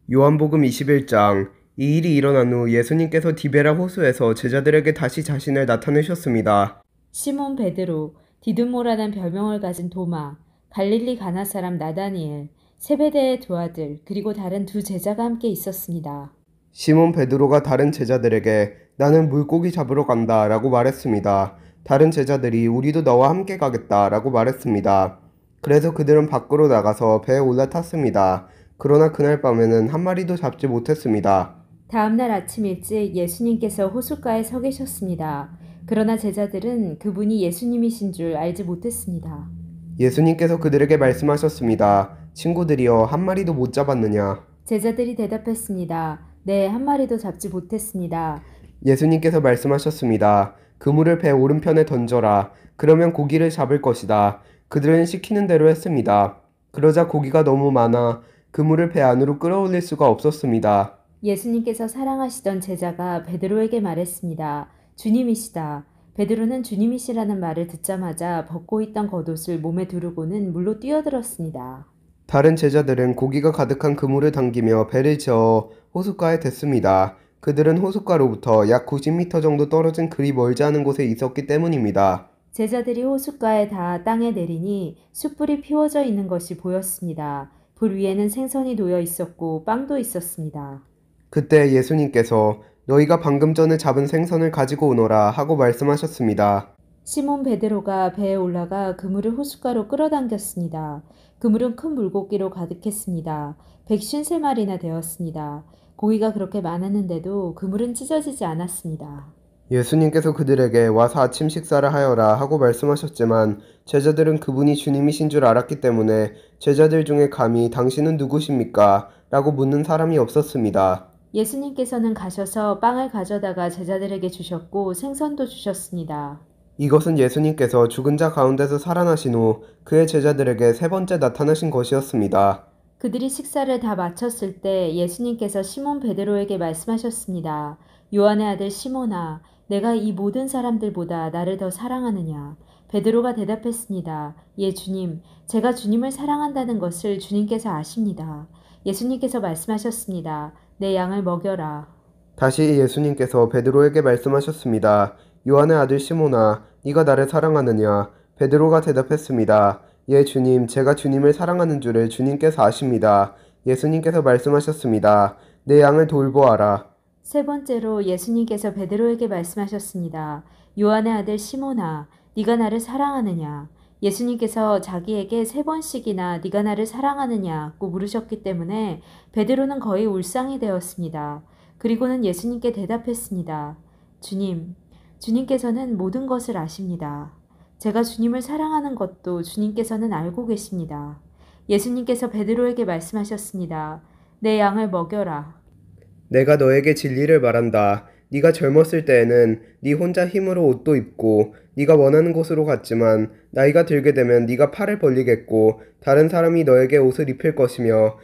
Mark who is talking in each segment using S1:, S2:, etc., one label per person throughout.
S1: 요한복음 21장. 이 일이 일어난 후 예수님께서 디베라 호수에서 제자들에게 다시 자신을 나타내셨습니다.
S2: 시몬 베드로, 디두모라는 별명을 가진 도마, 갈릴리 가나 사람 나다니엘, 세베대의 두 아들, 그리고 다른 두 제자가 함께 있었습니다.
S1: 시몬 베드로가 다른 제자들에게 나는 물고기 잡으러 간다 라고 말했습니다. 다른 제자들이 우리도 너와 함께 가겠다 라고 말했습니다. 그래서 그들은 밖으로 나가서 배에 올라탔습니다. 그러나 그날 밤에는 한 마리도 잡지 못했습니다.
S2: 다음날 아침 일찍 예수님께서 호숫가에 서 계셨습니다. 그러나 제자들은 그분이 예수님이신 줄 알지 못했습니다.
S1: 예수님께서 그들에게 말씀하셨습니다. 친구들이여, 한 마리도 못 잡았느냐?
S2: 제자들이 대답했습니다. 네, 한 마리도 잡지 못했습니다.
S1: 예수님께서 말씀하셨습니다. 그물을 배 오른편에 던져라. 그러면 고기를 잡을 것이다. 그들은 시키는 대로 했습니다. 그러자 고기가 너무 많아 그물을 배 안으로 끌어올릴 수가 없었습니다.
S2: 예수님께서 사랑하시던 제자가 베드로에게 말했습니다. 주님이시다. 베드로는 주님이시라는 말을 듣자마자 벗고 있던 겉옷을 몸에 두르고는 물로 뛰어들었습니다.
S1: 다른 제자들은 고기가 가득한 그물을 당기며 배를 저어 호숫가에 댔습니다. 그들은 호숫가로부터 약 90m 정도 떨어진 그리 멀지 않은 곳에 있었기 때문입니다.
S2: 제자들이 호숫가에 닿아 땅에 내리니 숯불이 피워져 있는 것이 보였습니다. 불 위에는 생선이 놓여 있었고 빵도 있었습니다.
S1: 그때 예수님께서 너희가 방금 전에 잡은 생선을 가지고 오너라 하고 말씀하셨습니다.
S2: 시몬 베드로가 배에 올라가 그물을 호숫가로 끌어당겼습니다. 그물은 큰 물고기로 가득했습니다. 153마리나 되었습니다. 고기가 그렇게 많았는데도 그물은 찢어지지 않았습니다.
S1: 예수님께서 그들에게 와서 아침 식사를 하여라 하고 말씀하셨지만 제자들은 그분이 주님이신 줄 알았기 때문에 제자들 중에 감히 당신은 누구십니까? 라고 묻는 사람이 없었습니다.
S2: 예수님께서는 가셔서 빵을 가져다가 제자들에게 주셨고 생선도 주셨습니다.
S1: 이것은 예수님께서 죽은 자 가운데서 살아나신 후 그의 제자들에게 세 번째 나타나신 것이었습니다.
S2: 그들이 식사를 다 마쳤을 때 예수님께서 시몬 베드로에게 말씀하셨습니다. 요한의 아들 시몬아, 내가 이 모든 사람들보다 나를 더 사랑하느냐? 베드로가 대답했습니다. 예, 주님, 제가 주님을 사랑한다는 것을 주님께서 아십니다. 예수님께서 말씀하셨습니다. 내 양을 먹여라.
S1: 다시 예수님께서 베드로에게 말씀하셨습니다. 요한의 아들 시몬아, 네가 나를 사랑하느냐? 베드로가 대답했습니다. 예, 주님, 제가 주님을 사랑하는 줄을 주님께서 아십니다. 예수님께서 말씀하셨습니다. 내 양을 돌보아라.
S2: 세 번째로 예수님께서 베드로에게 말씀하셨습니다. 요한의 아들 시몬아, 네가 나를 사랑하느냐? 예수님께서 자기에게 세 번씩이나 네가 나를 사랑하느냐고 물으셨기 때문에 베드로는 거의 울상이 되었습니다. 그리고는 예수님께 대답했습니다. 주님, 주님께서는 모든 것을 아십니다. 제가 주님을 사랑하는 것도 주님께서는 알고 계십니다. 예수님께서 베드로에게 말씀하셨습니다. 내 양을 먹여라.
S1: 내가 너에게 진리를 말한다. 네가 젊었을 때에는 네 혼자 힘으로 옷도 입고 네가 원하는 곳으로 갔지만 나이가 들게 되면 네가 팔을 벌리겠고 다른 사람이 너에게 옷을 입힐 것이며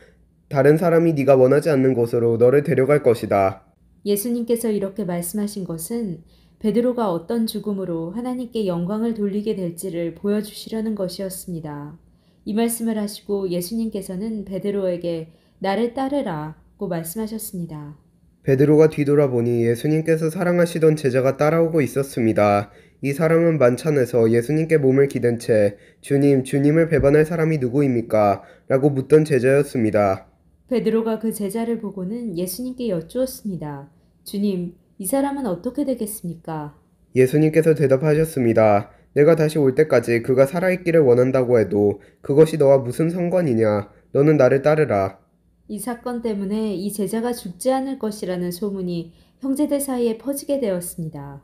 S1: 다른 사람이 네가 원하지 않는 곳으로 너를 데려갈 것이다.
S2: 예수님께서 이렇게 말씀하신 것은 베드로가 어떤 죽음으로 하나님께 영광을 돌리게 될지를 보여주시려는 것이었습니다. 이 말씀을 하시고 예수님께서는 베드로에게 나를 따르라고 말씀하셨습니다.
S1: 베드로가 뒤돌아보니 예수님께서 사랑하시던 제자가 따라오고 있었습니다. 이 사람은 만찬에서 예수님께 몸을 기댄 채 주님, 주님을 배반할 사람이 누구입니까? 라고 묻던 제자였습니다.
S2: 베드로가 그 제자를 보고는 예수님께 여쭈었습니다. 주님, 이 사람은 어떻게 되겠습니까?
S1: 예수님께서 대답하셨습니다. 내가 다시 올 때까지 그가 살아있기를 원한다고 해도 그것이 너와 무슨 상관이냐? 너는 나를 따르라.
S2: 이 사건 때문에 이 제자가 죽지 않을 것이라는 소문이 형제들 사이에 퍼지게 되었습니다.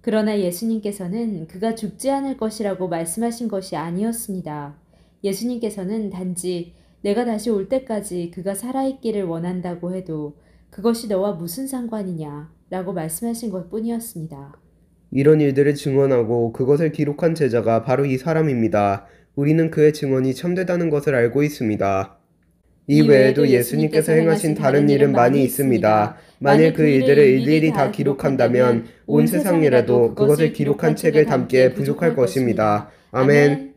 S2: 그러나 예수님께서는 그가 죽지 않을 것이라고 말씀하신 것이 아니었습니다. 예수님께서는 단지 내가 다시 올 때까지 그가 살아있기를 원한다고 해도 그것이 너와 무슨 상관이냐 라고 말씀하신 것 뿐이었습니다.
S1: 이런 일들을 증언하고 그것을 기록한 제자가 바로 이 사람입니다. 우리는 그의 증언이 참되다는 것을 알고 있습니다. 이 외에도 예수님께서 행하신 다른 일은 많이 있습니다. 만일 그 일들을 일일이 다 기록한다면 온 세상이라도 그것을 기록한 책을 담기에 부족할 것입니다. 아멘.